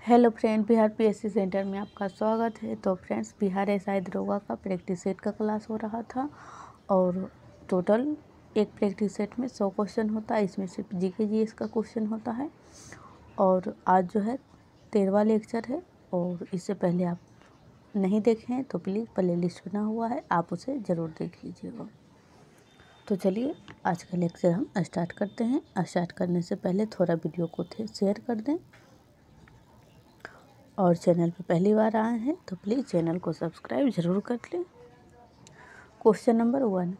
Hello friend, Bihar PSC centre में आपका स्वागत है। तो फ्रेंड्स, बिहार एसआई दरोगा का प्रैक्टिस सेट का क्लास हो रहा था और टोटल एक प्रैक्टिस सेट में 100 क्वेश्चन होता है। इसमें सिर्फ जीके जीएस का क्वेश्चन होता है और आज जो है 13वां लेक्चर है। और इससे पहले आप नहीं देखे हैं तो प्लीज़ प्ले लिस्ट बना हुआ है, आप उसे ज़रूर देख लीजिएगा। तो चलिए आज का लेक्चर हम स्टार्ट करते हैं। स्टार्ट करने से पहले थोड़ा वीडियो को शेयर कर दें और चैनल पर पहली बार आए हैं तो प्लीज़ चैनल को सब्सक्राइब ज़रूर कर लें। क्वेश्चन नंबर 1,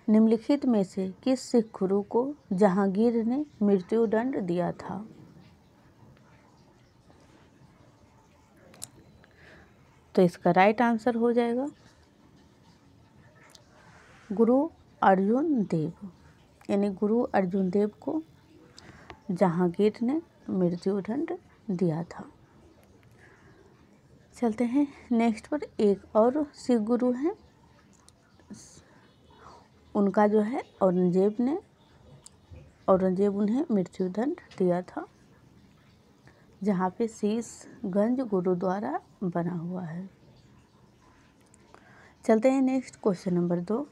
निम्नलिखित में से किस सिख गुरु को जहांगीर ने मृत्युदंड दिया था? तो इसका राइट आंसर हो जाएगा गुरु अर्जुन देव, यानी गुरु अर्जुन देव को जहांगीर ने मृत्युदंड दिया था। चलते हैं नेक्स्ट पर। एक और सिख गुरु हैं, उनका जो है औरंगजेब उन्हें मृत्युदंड दिया था, जहाँ पे शीशगंज गुरुद्वारा बना हुआ है। चलते हैं next question number 2,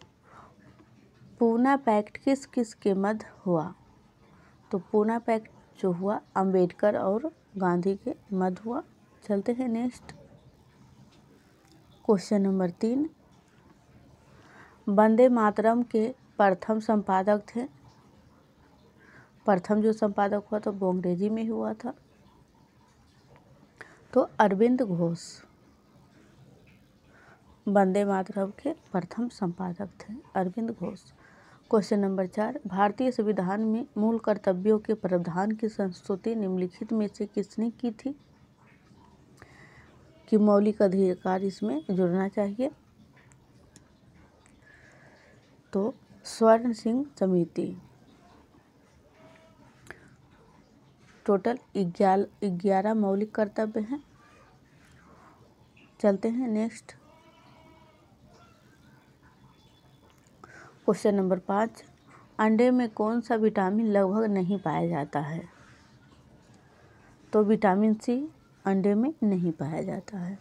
Poona pact किस किस के मध्य हुआ? तो पूना पैक्ट जो हुआ अंबेडकर और गांधी के मध्य हुआ। चलते हैं next question number 3, Vande Mataram के प्रथम संपादक थे। प्रथम जो संपादक हुआ तो वो अंग्रेजी में हुआ था, तो अरविंद घोष वंदे मातरम के प्रथम संपादक थे, अरविंद घोष। क्वेश्चन नंबर 4, भारतीय संविधान में मूल कर्तव्यों के प्रावधान की संस्तुति निम्नलिखित में से किसने की थी? कि मौलिक अधिकार इसमें जुड़ना चाहिए। तो स्वर्ण सिंह समिति। टोटल 11 मौलिक कर्तव्य हैं। चलते हैं नेक्स्ट क्वेश्चन नंबर 5, अंडे में कौन सा विटामिन लगभग नहीं पाया जाता है? तो विटामिन सी अंडे में नहीं पाया जाता है।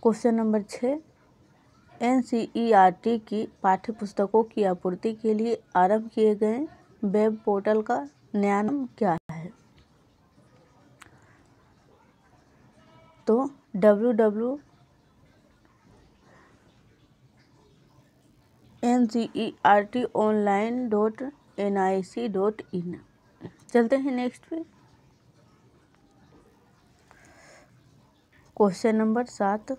क्वेश्चन नंबर 6, एनसीईआरटी की पाठ्यपुस्तकों की आपूर्ति के लिए आरंभ किए गए वेब पोर्टल का नया नाम क्या है? तो www.ncertonline.nic.in। चलते हैं नेक्स्ट पे। क्वेश्चन नंबर 7,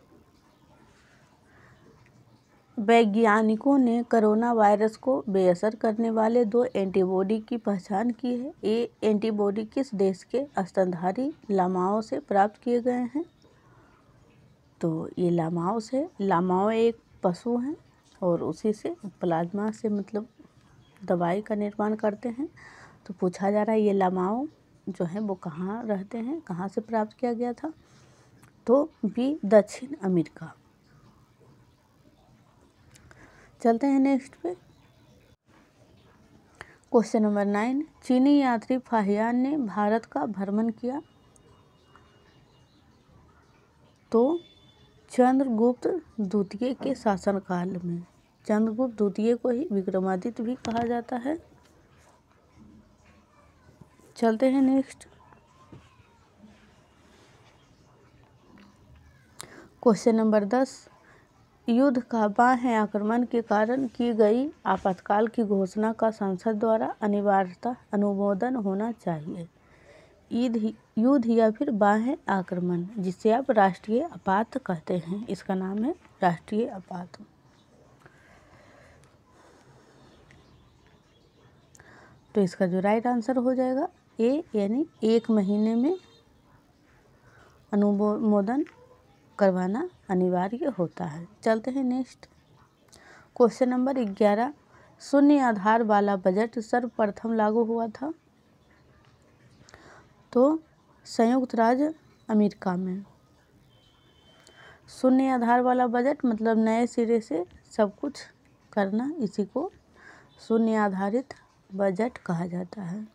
वैज्ञानिकों ने कोरोना वायरस को बेअसर करने वाले 2 एंटीबॉडी की पहचान की है। ये एंटीबॉडी किस देश के स्तनधारी लामाओं से प्राप्त किए गए हैं? तो ये लामाओं से, लामाओं एक पशु हैं और उसी से प्लाज्मा से मतलब दवाई का निर्माण करते हैं। तो पूछा जा रहा है ये लामाओं जो है वो कहाँ रहते हैं, कहाँ से प्राप्त किया गया था? तो बी दक्षिण अमेरिका। चलते हैं नेक्स्ट पे। क्वेश्चन नंबर 9, चीनी यात्री फाहियान ने भारत का भ्रमण किया। तो चंद्रगुप्त द्वितीय के शासनकाल में। चंद्रगुप्त द्वितीय को ही विक्रमादित्य भी कहा जाता है। चलते हैं नेक्स्ट क्वेश्चन नंबर 10, युद्ध का बाह्य आक्रमण के कारण की गई आपातकाल की घोषणा का संसद द्वारा अनिवार्यतः अनुमोदन होना चाहिए। युद्ध या फिर बाह्य आक्रमण, जिसे आप राष्ट्रीय आपात कहते हैं, इसका नाम है राष्ट्रीय आपात। तो इसका जो राइट आंसर हो जाएगा ए, यानी 1 महीने में अनुमोदन करवाना अनिवार्य होता है। चलते हैं नेक्स्ट क्वेश्चन नंबर 11, शून्य आधार वाला बजट सर्वप्रथम लागू हुआ था। तो संयुक्त राज्य अमेरिका में। शून्य आधार वाला बजट मतलब नए सिरे से सब कुछ करना, इसी को शून्य आधारित बजट कहा जाता है।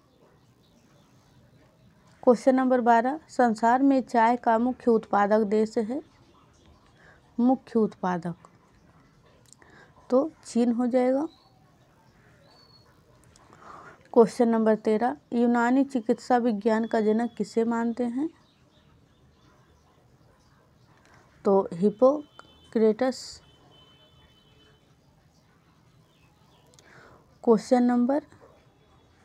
क्वेश्चन नंबर 12, संसार में चाय का मुख्य उत्पादक देश है, मुख्य उत्पादक, तो चीन हो जाएगा। क्वेश्चन नंबर 13, यूनानी चिकित्सा विज्ञान का जनक किसे मानते हैं, तो हिप्पोक्रेटस। क्वेश्चन नंबर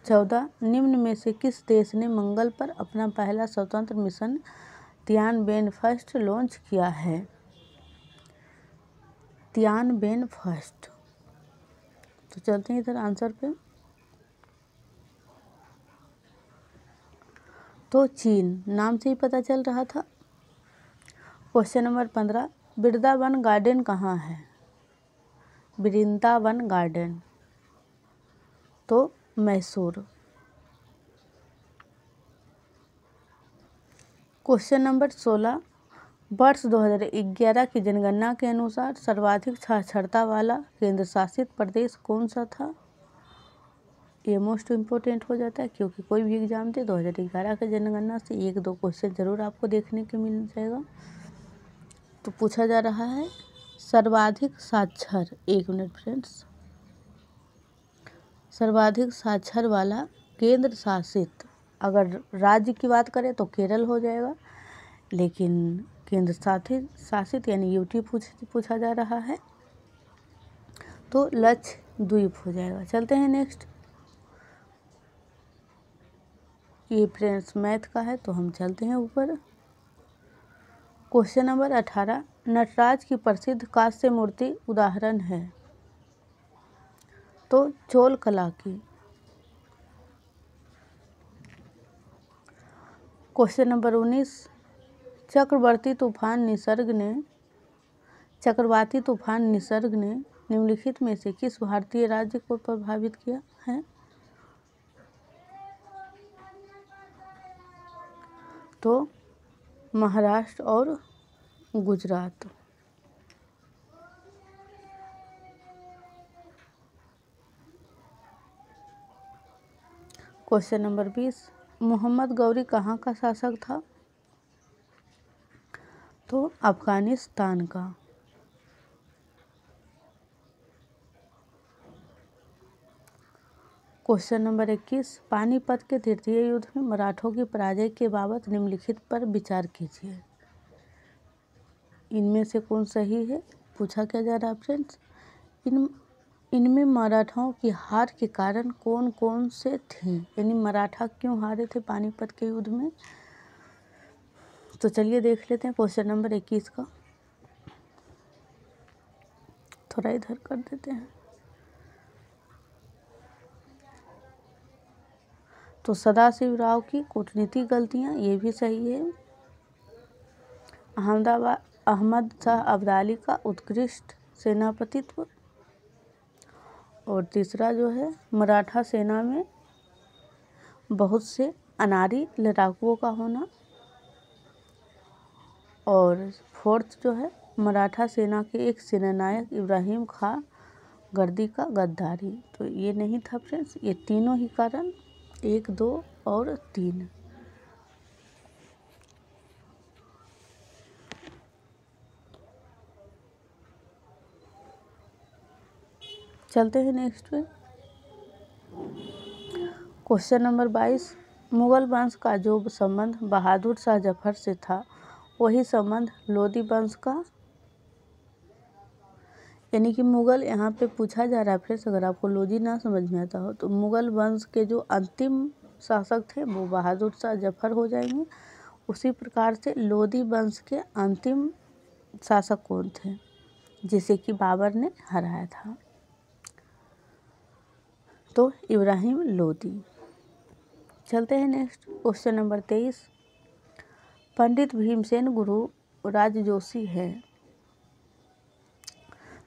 14, निम्न में से किस देश ने मंगल पर अपना पहला स्वतंत्र मिशन तियानबेन फर्स्ट लॉन्च किया है, तियानबेन फर्स्ट। तो चलते हैं इधर आंसर पे, तो चीन, नाम से ही पता चल रहा था। क्वेश्चन नंबर 15, वृंदावन गार्डन कहाँ है, वृंदावन गार्डन, तो मैसूर। क्वेश्चन नंबर 16, वर्ष 2011 की जनगणना के अनुसार सर्वाधिक साक्षरता वाला केंद्र शासित प्रदेश कौन सा था। ये मोस्ट इम्पोर्टेंट हो जाता है, क्योंकि कोई भी एग्जाम दे 2011 के जनगणना से 1-2 क्वेश्चन जरूर आपको देखने को मिल जाएगा। तो पूछा जा रहा है सर्वाधिक साक्षर, 1 मिनट फ्रेंड्स, सर्वाधिक साक्षर वाला केंद्र शासित, अगर राज्य की बात करें तो केरल हो जाएगा, लेकिन केंद्र शासित यानी यूटी पूछा जा रहा है, तो लक्षद्वीप हो जाएगा। चलते हैं नेक्स्ट, ये फ्रेंड्स मैथ का है, तो हम चलते हैं ऊपर। क्वेश्चन नंबर 18, नटराज की प्रसिद्ध कांस्य मूर्ति उदाहरण है, तो चोल कला की। क्वेश्चन नंबर 19, चक्रवाती तूफान निसर्ग ने निम्नलिखित में से किस भारतीय राज्य को प्रभावित किया है, तो महाराष्ट्र और गुजरात। क्वेश्चन नंबर 20, मोहम्मद गौरी कहाँ का शासक था, तो अफगानिस्तान का। क्वेश्चन नंबर 21, पानीपत के तृतीय युद्ध में मराठों की पराजय के बाबत निम्नलिखित पर विचार कीजिए, इनमें से कौन सही है, पूछा क्या जा रहा है फ्रेंड्स। इनमें मराठाओं की हार के कारण कौन कौन से थे, यानी मराठा क्यों हारे थे पानीपत के युद्ध में। तो चलिए देख लेते हैं क्वेश्चन नंबर 21 का, थोड़ा इधर कर देते हैं। तो सदाशिवराव की कूटनीतिक गलतियाँ, ये भी सही है। अहमद शाह अब्दाली का उत्कृष्ट सेनापतित्व, और तीसरा जो है मराठा सेना में बहुत से अनारी लड़ाकुओं का होना, और फोर्थ जो है मराठा सेना के एक सेनानायक इब्राहिम खां गर्दी का गद्दारी। तो ये नहीं था फ्रेंड्स, ये तीनों ही कारण, 1, 2 और 3। चलते हैं नेक्स्ट पे। क्वेश्चन नंबर 22, मुगल वंश का जो संबंध बहादुर शाह जफर से था वही संबंध लोदी वंश का, यानी कि मुगल, यहाँ पे पूछा जा रहा है फ्रेंड्स, अगर आपको लोदी ना समझ में आता हो तो मुगल वंश के जो अंतिम शासक थे वो बहादुर शाह जफर हो जाएंगे। उसी प्रकार से लोदी वंश के अंतिम शासक कौन थे, जिसे कि बाबर ने हराया था, तो इब्राहिम लोदी। चलते हैं next question number 23, Pandit Bhimsen गुरु राजजोशी है,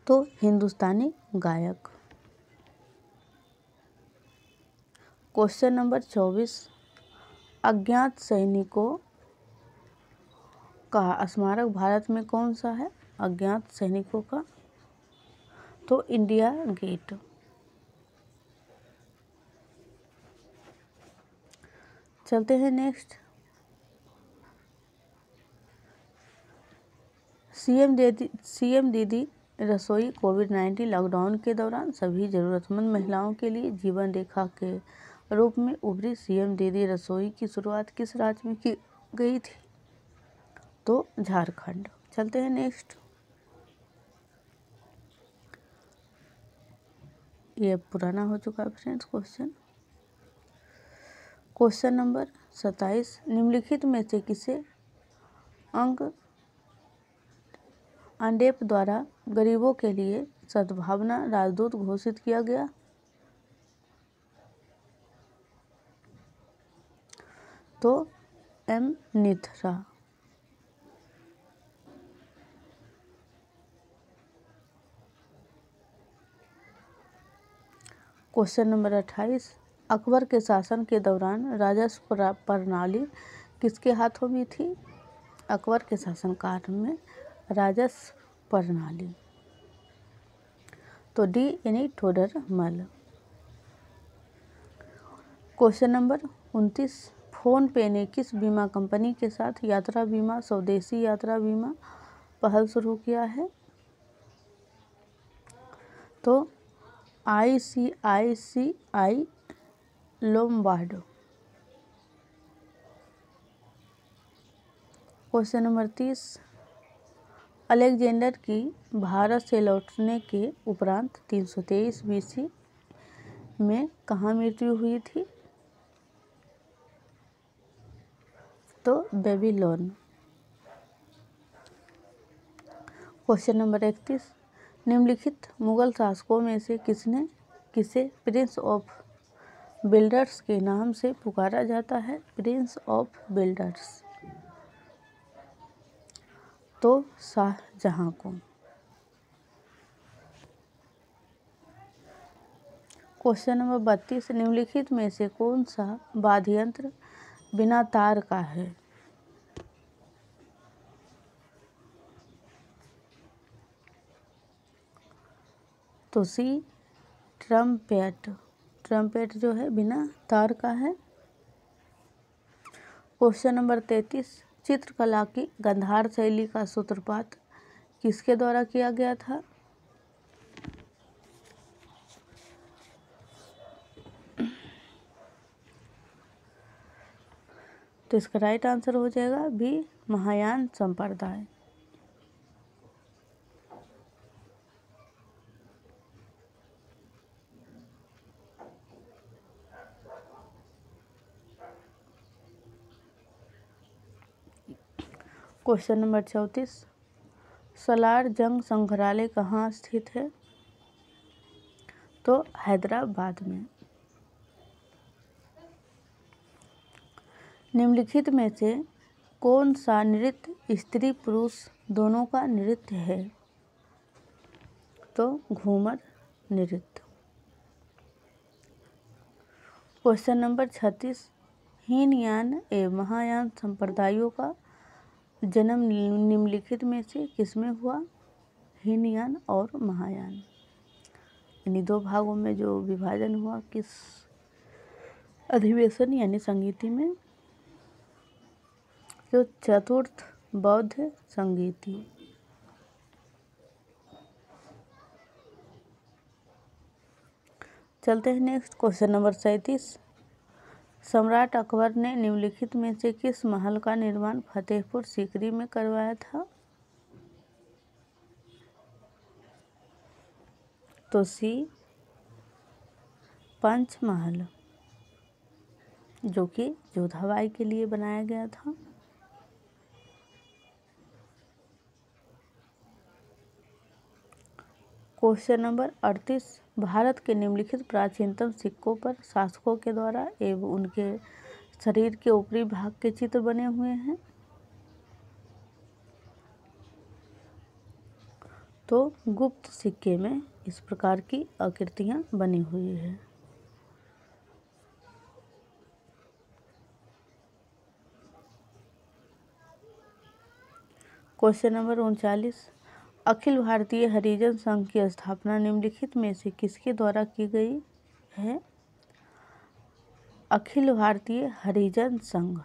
तो हिंदुस्तानी गायक। क्वेश्चन नंबर 24, अज्ञात सैनिकों का स्मारक भारत में कौन सा है, अज्ञात सैनिकों का, तो इंडिया गेट। चलते हैं नेक्स्ट सीएम दीदी रसोई कोविड-19 लॉकडाउन के दौरान सभी ज़रूरतमंद महिलाओं के लिए जीवन रेखा के रूप में उभरी। सीएम दीदी रसोई की शुरुआत किस राज्य में की गई थी? तो झारखंड। चलते हैं नेक्स्ट। ये पुराना हो चुका है फ्रेंड्स क्वेश्चन। क्वेश्चन नंबर 27, निम्नलिखित में से किसे अंग अंडेप द्वारा गरीबों के लिए सद्भावना राजदूत घोषित किया गया? तो एम निथरा। क्वेश्चन नंबर 28, अकबर के शासन के दौरान राजस्व प्रणाली किसके हाथों में थी? अकबर के शासनकाल में राजस्व प्रणाली। तो डी यानी ठोडरमल। क्वेश्चन नंबर 29, फोन पे ने किस बीमा कंपनी के साथ यात्रा बीमा स्वदेशी यात्रा बीमा पहल शुरू किया है? तो ICICI Lombard. Question number 30, Alexander की भारत से लौटने के उपरांत 323 BC में कहाँ मृत्यु हुई थी? तो बेबीलोन। क्वेश्चन नंबर 31, निम्नलिखित मुगल शासकों में से किसे प्रिंस ऑफ बिल्डर्स के नाम से पुकारा जाता है? Prince of builders. तो शाहजहां को। क्वेश्चन नंबर 32, निम्नलिखित में से कौन सा वाद्य यंत्र बिना तार का है? तो सी ट्रम्पेट। ट्रम्पेट जो है बिना तार का है। क्वेश्चन नंबर 33, चित्रकला की गांधार शैली का सूत्रपात किसके द्वारा किया गया था? तो इसका राइट आंसर हो जाएगा बी, महायान संप्रदाय। क्वेश्चन नंबर 34, सलार जंग संग्रहालय कहाँ स्थित है? तो हैदराबाद में। निम्नलिखित में से कौन सा नृत्य स्त्री पुरुष दोनों का नृत्य है? तो घूमर नृत्य। क्वेश्चन नंबर 36, हीनयान एवं महायान संप्रदायों का जन्म निम्नलिखित में से किसमें हुआ? हीनयान और महायान, यानी दो भागों में जो विभाजन हुआ किस अधिवेशन यानी संगीति में? तो चतुर्थ बौद्ध संगीति। चलते हैं नेक्स्ट। क्वेश्चन नंबर 37, सम्राट अकबर ने निम्नलिखित में से किस महल का निर्माण फतेहपुर सीकरी में करवाया था? तो सी पंचमहल, जो कि जोधाबाई के लिए बनाया गया था। क्वेश्चन नंबर 38, भारत के निम्नलिखित प्राचीनतम सिक्कों पर शासकों के द्वारा एवं उनके शरीर के ऊपरी भाग के चित्र बने हुए हैं? तो गुप्त सिक्के में इस प्रकार की आकृतियां बनी हुई है। क्वेश्चन नंबर 39, अखिल भारतीय हरिजन संघ की स्थापना निम्नलिखित में से किसके द्वारा की गई है? अखिल भारतीय हरिजन संघ।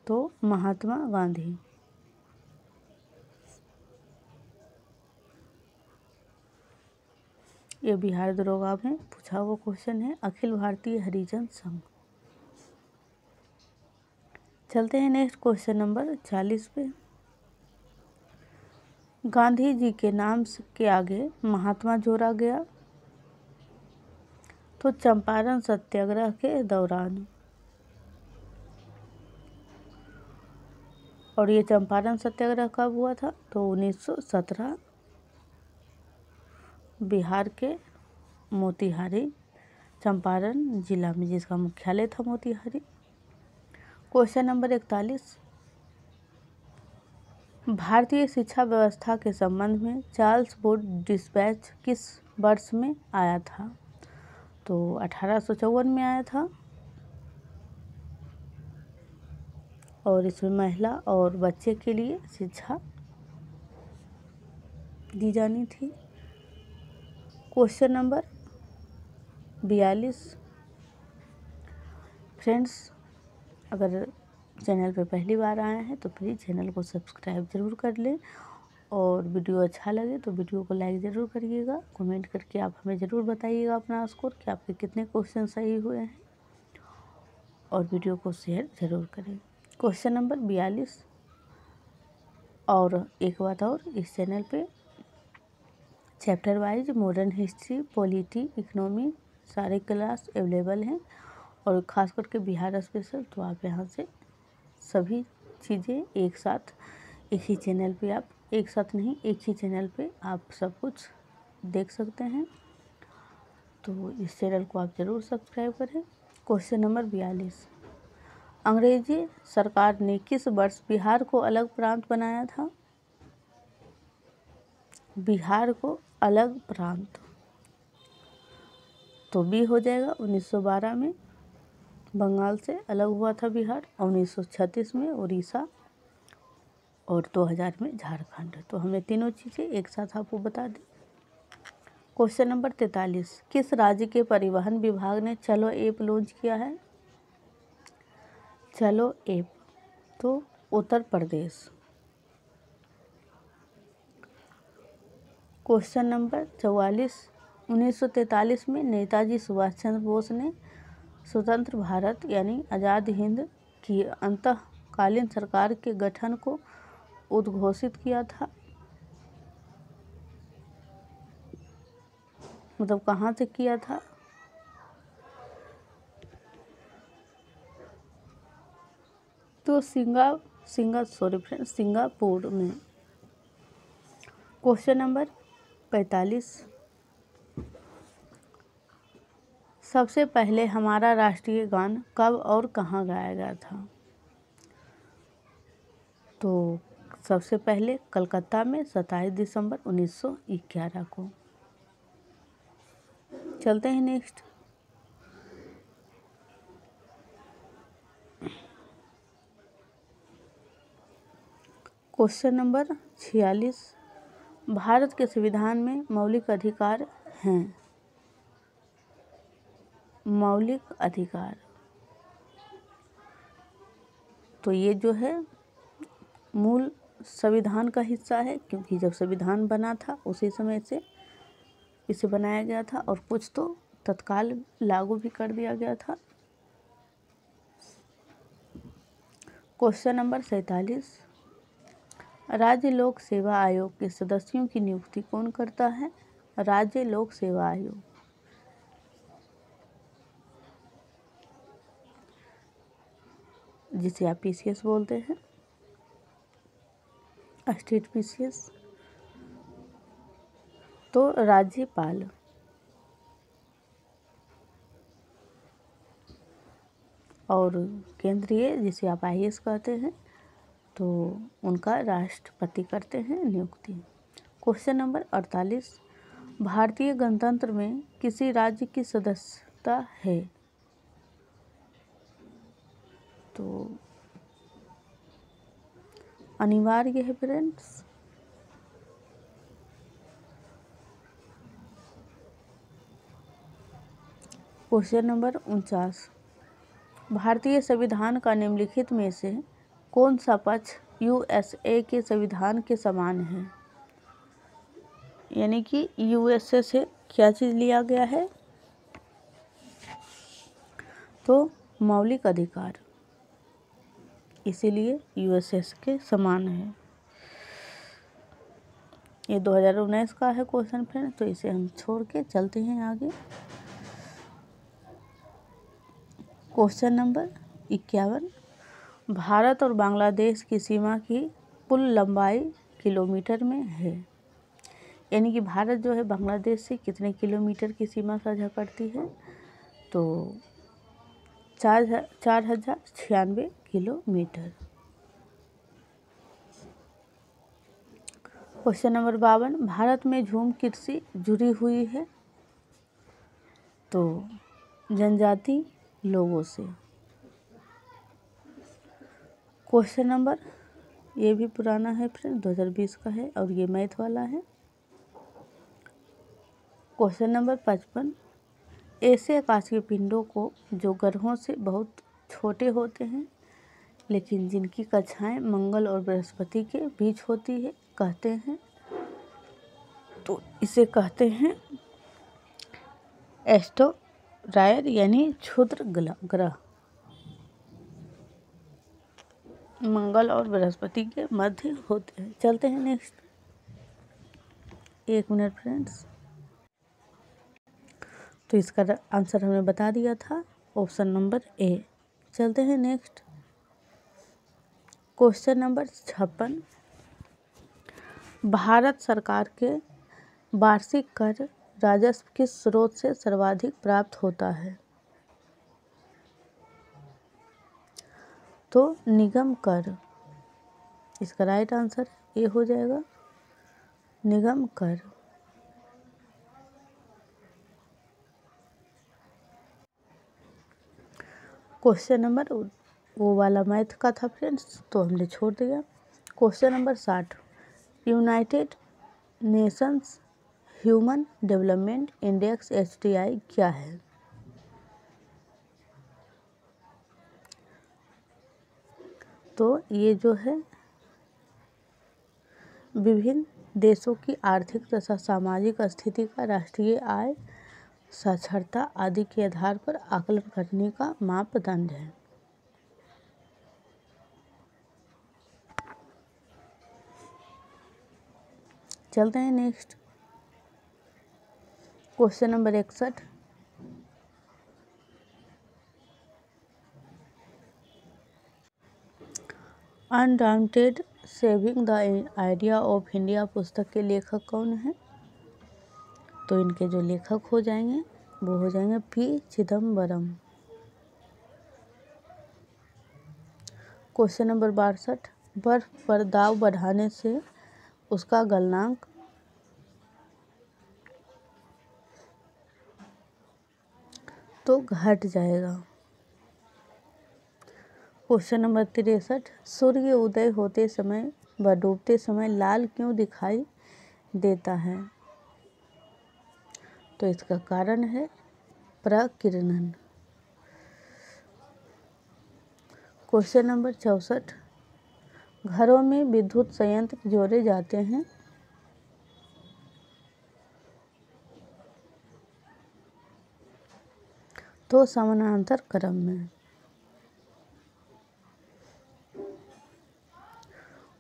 तो महात्मा गांधी। ये बिहार दरोगा में पूछा हुआ क्वेश्चन है, अखिल भारतीय हरिजन संघ। चलते हैं नेक्स्ट क्वेश्चन नंबर 40 पे। गांधी जी के नाम के आगे महात्मा जोड़ा गया तो चंपारण सत्याग्रह के दौरान। और ये चंपारण सत्याग्रह कब हुआ था? तो 1917 बिहार के मोतिहारी चंपारण जिला में, जिसका मुख्यालय था मोतिहारी। Question number 41। भारतीय शिक्षा व्यवस्था के संबंध में चार्ल्स वुड डिस्पैच किस वर्ष में आया था? तो 1854 में आया था। और इसमें महिला और बच्चे के लिए शिक्षा दी जानी थी। Question number 42। फ्रेंड्स, अगर चैनल पे पहली बार आए हैं तो प्लीज़ चैनल को सब्सक्राइब ज़रूर कर लें, और वीडियो अच्छा लगे तो वीडियो को लाइक ज़रूर करिएगा। कमेंट करके आप हमें ज़रूर बताइएगा अपना स्कोर कि आपके कितने क्वेश्चन सही हुए हैं, और वीडियो को शेयर ज़रूर करें। Question number 42। और एक बात और, इस चैनल पे chapter wise modern history, polity, economy सारे क्लास अवेलेबल हैं, और ख़ास करके बिहार स्पेशल। तो आप यहाँ से सभी चीज़ें एक साथ एक ही चैनल पे, आप एक साथ नहीं, एक ही चैनल पे आप सब कुछ देख सकते हैं। तो इस चैनल को आप ज़रूर सब्सक्राइब करें। Question number 42। अंग्रेजी सरकार ने किस वर्ष बिहार को अलग प्रांत बनाया था? बिहार को अलग प्रांत, तो बी हो जाएगा। 1912 में बंगाल से अलग हुआ था बिहार, 1936 में उड़ीसा, और 2000 में झारखंड। तो हमने तीनों चीज़ें एक साथ आपको बता दी। Question number 43। किस राज्य के परिवहन विभाग ने चलो ऐप लॉन्च किया है? चलो ऐप, तो उत्तर प्रदेश। Question number 44। 1943 में नेताजी सुभाष चंद्र बोस ने स्वतंत्र भारत यानी आज़ाद हिंद की अंतःकालीन सरकार के गठन को उद्घोषित किया था। मतलब कहाँ से किया था? तो सिंगापुर में। Question number 45। सबसे पहले हमारा राष्ट्रीय गान कब और कहाँ गाया गया था? तो सबसे पहले कलकत्ता में 27 दिसंबर 1911 को। चलते हैं नेक्स्ट। Question number 46। भारत के संविधान में मौलिक अधिकार हैं। मौलिक अधिकार, तो ये जो है मूल संविधान का हिस्सा है, क्योंकि जब संविधान बना था उसी समय से इसे बनाया गया था, और कुछ तो तत्काल लागू भी कर दिया गया था। Question number 47। राज्य लोक सेवा आयोग के सदस्यों की नियुक्ति कौन करता है? राज्य लोक सेवा आयोग, जिसे आप पीसीएस बोलते हैं, स्टेट पीसीएस, तो राज्यपाल। और केंद्रीय, जिसे आप आईएएस कहते हैं, तो उनका राष्ट्रपति करते हैं नियुक्ति। Question number 48। भारतीय गणतंत्र में किसी राज्य की सदस्यता है? तो अनिवार्य है फ्रेंड्स। Question number 49। भारतीय संविधान का निम्नलिखित में से कौन सा पक्ष यूएसए के संविधान के समान है? यानी कि यूएसए से क्या चीज़ लिया गया है? तो मौलिक अधिकार, इसीलिए यूएसएस के समान है। ये 2019 का है क्वेश्चन फ्रेंड, तो इसे हम छोड़ के चलते हैं आगे। क्वेश्चन नंबर 51, भारत और बांग्लादेश की सीमा की कुल लंबाई किलोमीटर में है। यानी कि भारत जो है बांग्लादेश से कितने किलोमीटर की सीमा साझा करती है? तो 4096 किलोमीटर। क्वेश्चन नंबर 52, भारत में झूम कृषि जुड़ी हुई है? तो जनजाति लोगों से। क्वेश्चन नंबर, ये भी पुराना है फ्रेंड, 2020 का है और ये मैथ वाला है। क्वेश्चन नंबर 55, ऐसे आकाशीय पिंडों को जो ग्रहों से बहुत छोटे होते हैं लेकिन जिनकी कक्षाएं मंगल और बृहस्पति के बीच होती है कहते हैं? तो इसे कहते हैं एस्टेरॉयड, यानी क्षुद्र ग्रह। मंगल और बृहस्पति के मध्य होते हैं। चलते हैं नेक्स्ट। 1 minute friends. तो इसका आंसर हमने बता दिया था, ऑप्शन नंबर ए। चलते हैं नेक्स्ट। क्वेश्चन नंबर 56, भारत सरकार के वार्षिक कर राजस्व किस स्रोत से सर्वाधिक प्राप्त होता है? तो निगम कर। इसका राइट आंसर ए हो जाएगा, निगम कर। क्वेश्चन नंबर, वो वाला मैथ का था फ्रेंड्स, तो हमने छोड़ दिया। Question number 60, United Nations human development index HDI क्या है? तो ये जो है विभिन्न देशों की आर्थिक तथा सामाजिक स्थिति का राष्ट्रीय आय, साक्षरता आदि के आधार पर आकलन करने का मापदंड है। चलते हैं next. Question number 61, undaunted saving the idea of India पुस्तक के लेखक कौन है? तो इनके जो लेखक हो जाएंगे वो हो जाएंगे P. चिदम्बरम। क्वेश्चन नंबर 62, बर्फ पर दाब बढ़ाने से उसका गलनांक तो घट जाएगा। क्वेश्चन नंबर 63, सूर्य उदय होते समय व डूबते समय लाल क्यों दिखाई देता है? तो इसका कारण है प्रकीर्णन। क्वेश्चन नंबर 64, घरों में विद्युत संयंत्र जोड़े जाते हैं? तो समानांतर क्रम में।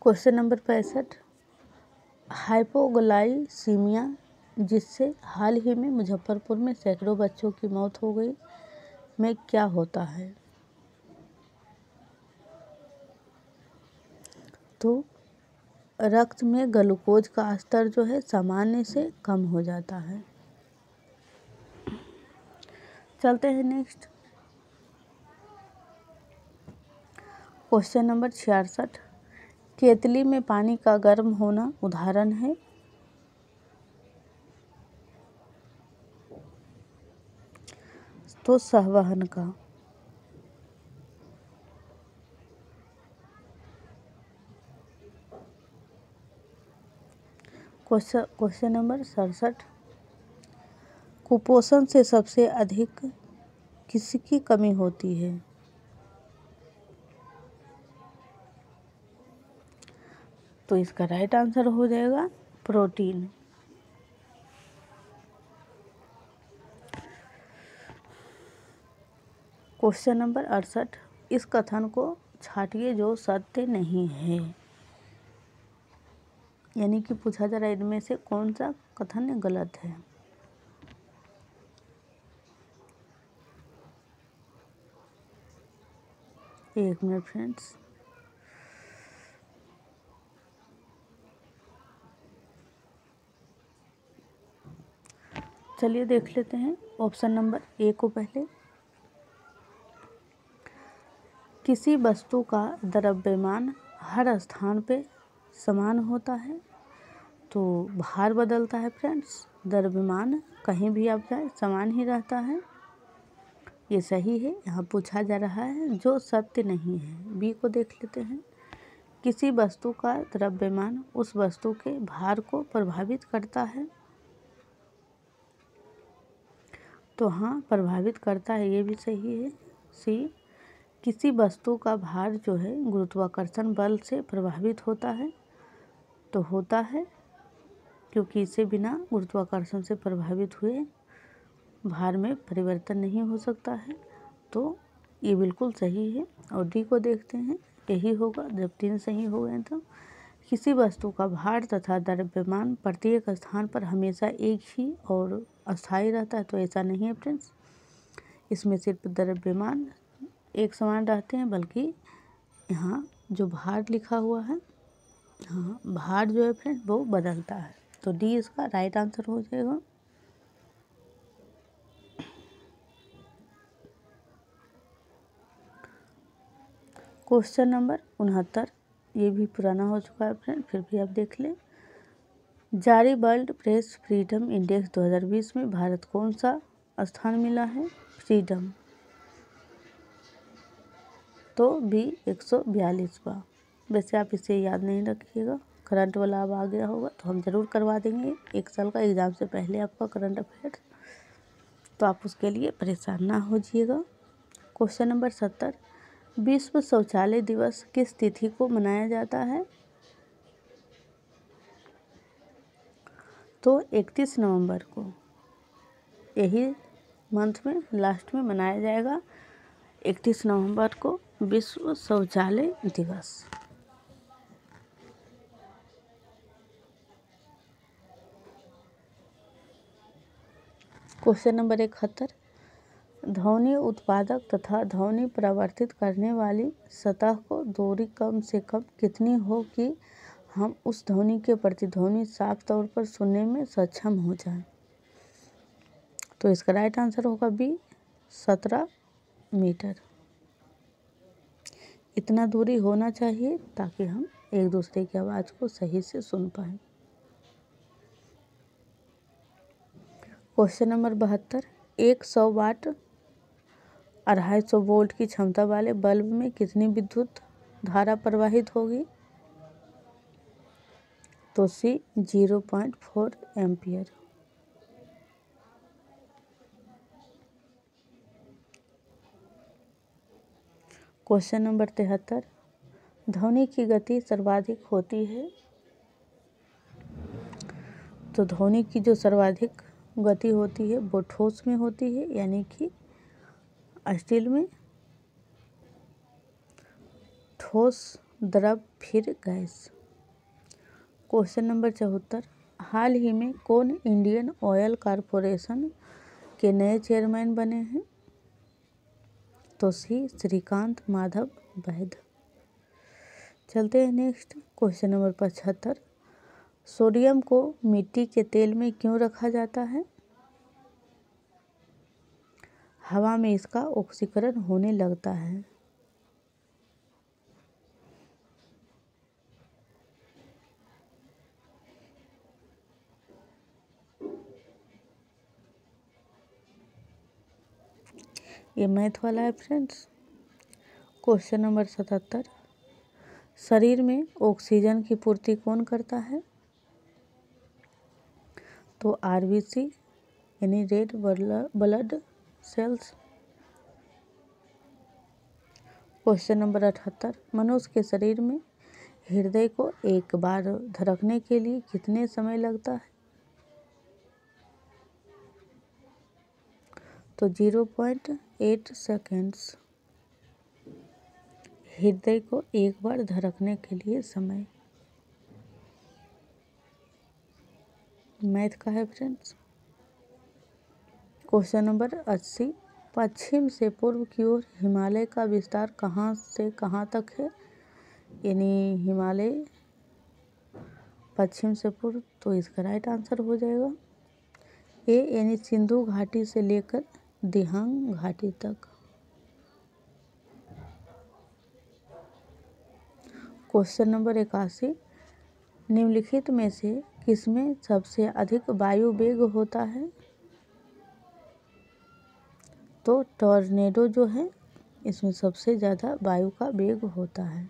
क्वेश्चन नंबर 65, हाइपोग्लाइसीमिया जिससे हाल ही में मुजफ्फरपुर में सैकड़ों बच्चों की मौत हो गई में क्या होता है? तो रक्त में ग्लूकोज का स्तर जो है सामान्य से कम हो जाता है। चलते हैं नेक्स्ट। क्वेश्चन नंबर 66, केतली में पानी का गर्म होना उदाहरण है? तो संवहन का। क्वेश्चन नंबर 67, कुपोषण से सबसे अधिक किसकी कमी होती है? तो इसका राइट आंसर हो जाएगा प्रोटीन। क्वेश्चन नंबर 68, इस कथन को छांटिए जो सत्य नहीं है। यानी कि पूछा जा रहा है इनमें से कौन सा कथन गलत है। एक मिनट फ्रेंड्स। चलिए देख लेते हैं ऑप्शन नंबर ए को पहले। किसी वस्तु का द्रव्यमान हर स्थान पे समान होता है। तो भार बदलता है फ्रेंड्स, द्रव्यमान कहीं भी आप जाए समान ही रहता है, ये सही है। यहाँ पूछा जा रहा है जो सत्य नहीं है। बी को देख लेते हैं। किसी वस्तु का द्रव्यमान उस वस्तु के भार को प्रभावित करता है। तो हाँ, प्रभावित करता है, ये भी सही है। सी, किसी वस्तु का भार जो है गुरुत्वाकर्षण बल से प्रभावित होता है। तो होता है, क्योंकि इसे बिना गुरुत्वाकर्षण से प्रभावित हुए भार में परिवर्तन नहीं हो सकता है। तो ये बिल्कुल सही है। और डी को देखते हैं, यही होगा। जब 3 सही हो गए तो किसी वस्तु का भार तथा द्रव्यमान प्रत्येक स्थान पर हमेशा एक ही और अस्थायी रहता है। तो ऐसा नहीं है फ्रेंड्स, इसमें सिर्फ द्रव्यमान एक समान रहते हैं, बल्कि यहाँ जो भार लिखा हुआ है, हाँ भार जो है फ्रेंड वो बदलता है। तो डी इसका राइट आंसर हो जाएगा। क्वेश्चन नंबर 69, ये भी पुराना हो चुका है फ्रेंड, फिर भी आप देख लें। जारी वर्ल्ड प्रेस फ्रीडम इंडेक्स 2020 में भारत कौन सा स्थान मिला है? फ्रीडम। तो बी 142वां। वैसे आप इसे याद नहीं रखिएगा, करंट वाला अब आ गया होगा तो हम ज़रूर करवा देंगे 1 साल का एग्ज़ाम से पहले आपका करंट अफेयर्स, तो आप उसके लिए परेशान ना होइएगा। क्वेश्चन नंबर 70, विश्व शौचालय दिवस किस तिथि को मनाया जाता है? तो 31 नवंबर को, यही मंथ में लास्ट में मनाया जाएगा 31 नवंबर को विश्व शौचालय दिवस। क्वेश्चन नंबर 71, ध्वनि उत्पादक तथा ध्वनि परावर्तित करने वाली सतह को दूरी कम से कम कितनी हो कि हम उस ध्वनि के प्रतिध्वनि साफ तौर पर सुनने में सक्षम हो जाएं? तो इसका राइट आंसर होगा बी 17 मीटर। इतना दूरी होना चाहिए ताकि हम एक दूसरे की आवाज़ को सही से सुन पाएं। क्वेश्चन नंबर 72, 100 वाट 250 वोल्ट की क्षमता वाले बल्ब में कितनी विद्युत धारा प्रवाहित होगी? तो सी 0.4 एम्पियर। क्वेश्चन नंबर 73, ध्वनि की गति सर्वाधिक होती है। तो ध्वनि की जो सर्वाधिक गति होती है वो ठोस में होती है, यानी कि स्टील में, ठोस, द्रव, फिर गैस। क्वेश्चन नंबर 74, हाल ही में कौन इंडियन ऑयल कॉरपोरेशन के नए चेयरमैन बने हैं? तो सी श्रीकांत माधव वैद्य। चलते हैं नेक्स्ट। क्वेश्चन नंबर 75, सोडियम को मिट्टी के तेल में क्यों रखा जाता है? हवा में इसका ऑक्सीकरण होने लगता है। ये मैथ वाला है फ्रेंड्स। क्वेश्चन नंबर 77, शरीर में ऑक्सीजन की पूर्ति कौन करता है? तो आरबीसी यानी red blood cells. Question number 78, मनुष्य के शरीर में हृदय को एक बार धड़कने के लिए कितने समय लगता है? तो 0.8 सेकेंड्स हृदय को एक बार धड़कने के लिए समय। मैथ का है फ्रेंड्स। क्वेश्चन नंबर 80, पश्चिम से पूर्व की ओर हिमालय का विस्तार कहाँ से कहाँ तक है? यानी हिमालय पश्चिम से पूर्व, तो इसका राइट आंसर हो जाएगा ए, यानी सिंधु घाटी से लेकर दिहांग घाटी तक। क्वेश्चन नंबर 81, निम्नलिखित में से किसमें सबसे अधिक वायु वेग होता है? तो टॉर्नेडो जो है इसमें सबसे ज़्यादा वायु का वेग होता है।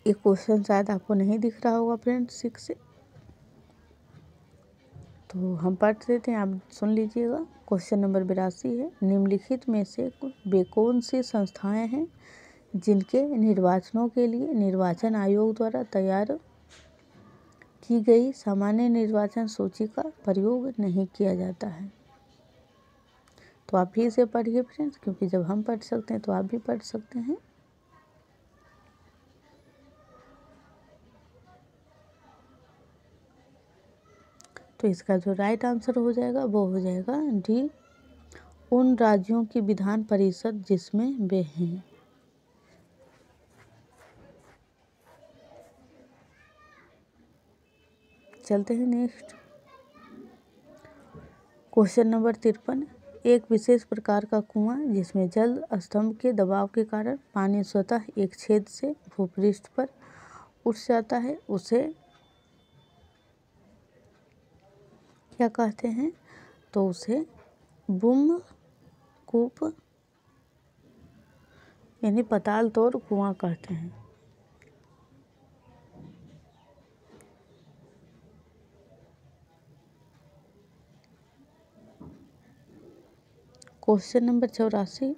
ये क्वेश्चन शायद आपको नहीं दिख रहा होगा फ्रेंड्स 6 से, तो हम पढ़ लेते हैं, आप सुन लीजिएगा। क्वेश्चन नंबर 82 है, निम्नलिखित में से वे कौन सी संस्थाएं हैं जिनके निर्वाचनों के लिए निर्वाचन आयोग द्वारा तैयार की गई सामान्य निर्वाचन सूची का प्रयोग नहीं किया जाता है? तो आप भी इसे पढ़िए फ्रेंड्स, क्योंकि जब हम पढ़ सकते हैं तो आप भी पढ़ सकते हैं। तो इसका जो राइट आंसर हो जाएगा वो हो जाएगा डी, उन राज्यों की विधान परिषद जिसमें वे हैं। चलते हैं नेक्स्ट। क्वेश्चन नंबर 53, एक विशेष प्रकार का कुआं जिसमें जल स्तंभ के दबाव के कारण पानी स्वतः एक छेद से भूपृष्ठ पर उठ जाता है, उसे क्या कहते हैं? तो उसे बुम कूप यानी पताल तोड़ कुआं कहते हैं। क्वेश्चन नंबर 84,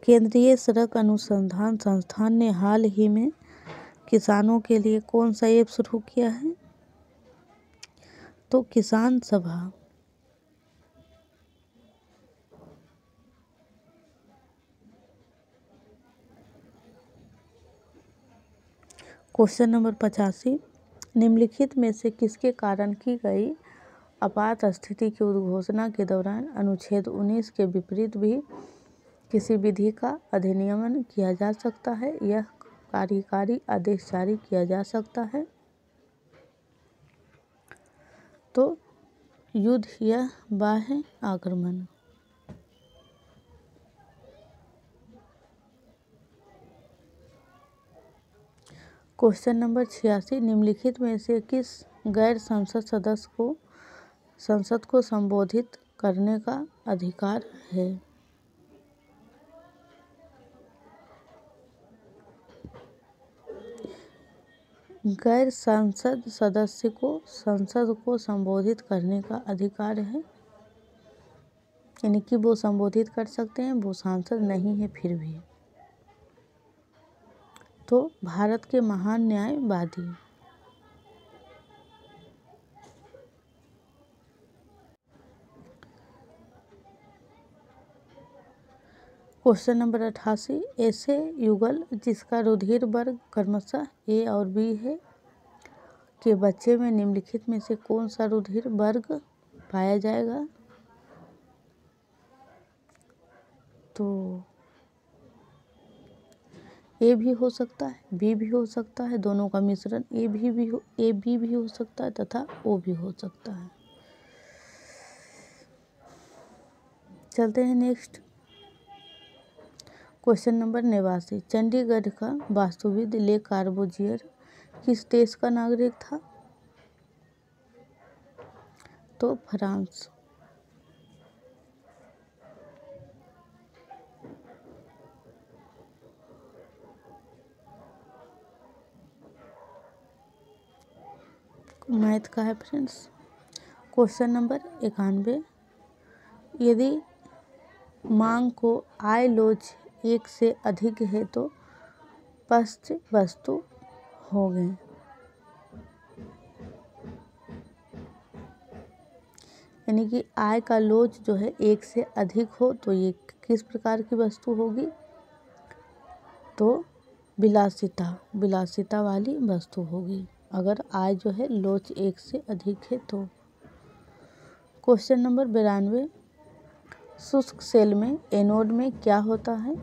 केंद्रीय सड़क अनुसंधान संस्थान ने हाल ही में किसानों के लिए कौन सा ऐप शुरू किया है? तो किसान सभा। क्वेश्चन नंबर 85, निम्नलिखित में से किसके कारण की गई आपात स्थिति की उद्घोषणा के दौरान अनुच्छेद 19 के विपरीत भी किसी विधि का अधिनियमन किया जा सकता है? यह कार्यकारी आदेश जारी किया जा सकता है? तो युद्ध या बाह्य आक्रमण। क्वेश्चन नंबर 86, निम्नलिखित में से किस गैर संसद सदस्य को संसद को संबोधित करने का अधिकार है? गैर संसद सदस्य को संसद को संबोधित करने का अधिकार है, यानी कि वो संबोधित कर सकते हैं, वो सांसद नहीं है फिर भी। तो भारत के महान न्यायवादी। क्वेश्चन नंबर 88, ऐसे युगल जिसका रुधिर वर्ग क्रमशः ए और बी है के बच्चे में निम्नलिखित में से कौन सा रुधिर वर्ग पाया जाएगा? तो ए भी हो सकता है, बी भी हो सकता है, दोनों का मिश्रण ए बी भी हो सकता है तथा ओ भी हो सकता है। चलते हैं नेक्स्ट। क्वेश्चन नंबर 89, चंडीगढ़ का वास्तुविद ले कार्बूजियर किस देश का नागरिक था? तो फ्रांस। मैथ का है फ्रेंड्स। क्वेश्चन नंबर 91, यदि मांग को आय लोच 1 से अधिक है तो पश्च वस्तु, 'हो गए। यानी कि आय का लोच जो है 1 से अधिक हो तो ये किस प्रकार की वस्तु होगी? तो विलासिता वाली वस्तु होगी, अगर आय जो है लोच 1 से अधिक है तो। क्वेश्चन नंबर 92, शुष्क सेल में एनोड में क्या होता है?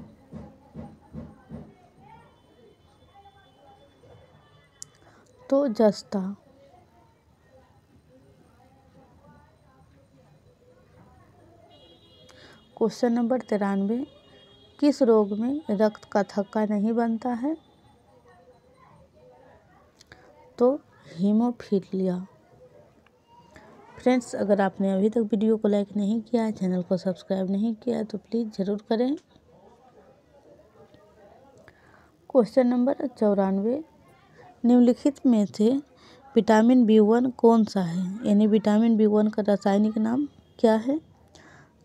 तो जस्ता। क्वेश्चन नंबर 93, किस रोग में रक्त का थक्का नहीं बनता है? तो हीमोफीलिया। फ्रेंड्स, अगर आपने अभी तक वीडियो को लाइक नहीं किया है, चैनल को सब्सक्राइब नहीं किया है तो प्लीज़ ज़रूर करें। क्वेश्चन नंबर 94, निम्नलिखित में से विटामिन B1 कौन सा है? यानी विटामिन B1 का रासायनिक नाम क्या है?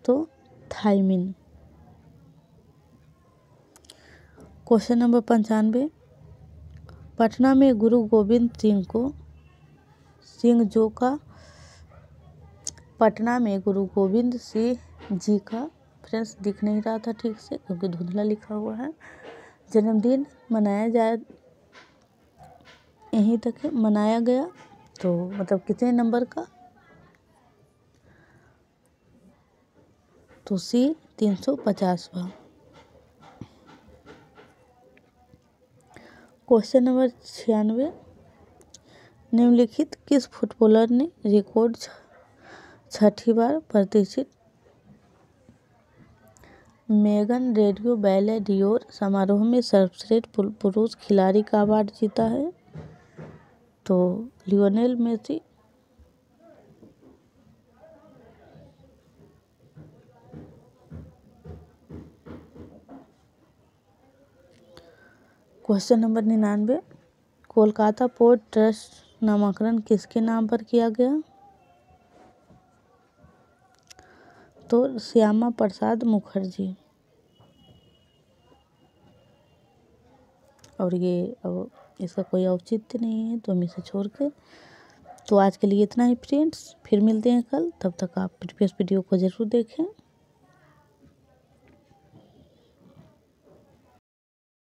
तो थायमिन। क्वेश्चन नंबर 95, पटना में गुरु गोविंद सिंह जी का, फ्रेंड्स दिख नहीं रहा था ठीक से क्योंकि धुंधला लिखा हुआ है, जन्मदिन मनाया गया तो मतलब कितने नंबर का? तो C 350वां। क्वेश्चन नंबर 96, निम्नलिखित किस फुटबॉलर ने रिकॉर्ड 6ठी बार प्रतिष्ठित मेगन रेडियो बैले डियोर समारोह में सर्वश्रेष्ठ पुरुष खिलाड़ी का अवार्ड जीता है? तो Lionel Messi. Question number 99, Kolkata port trust नामकरण किसके नाम पर किया गया? तो श्यामा प्रसाद मुखर्जी। और ये अब इसका कोई औचित्य नहीं है तो हम इसे छोड़ के, तो आज के लिए इतना ही फ्रेंड्स, फिर मिलते हैं कल, तब तक आप प्रीवियस वीडियो को ज़रूर देखें।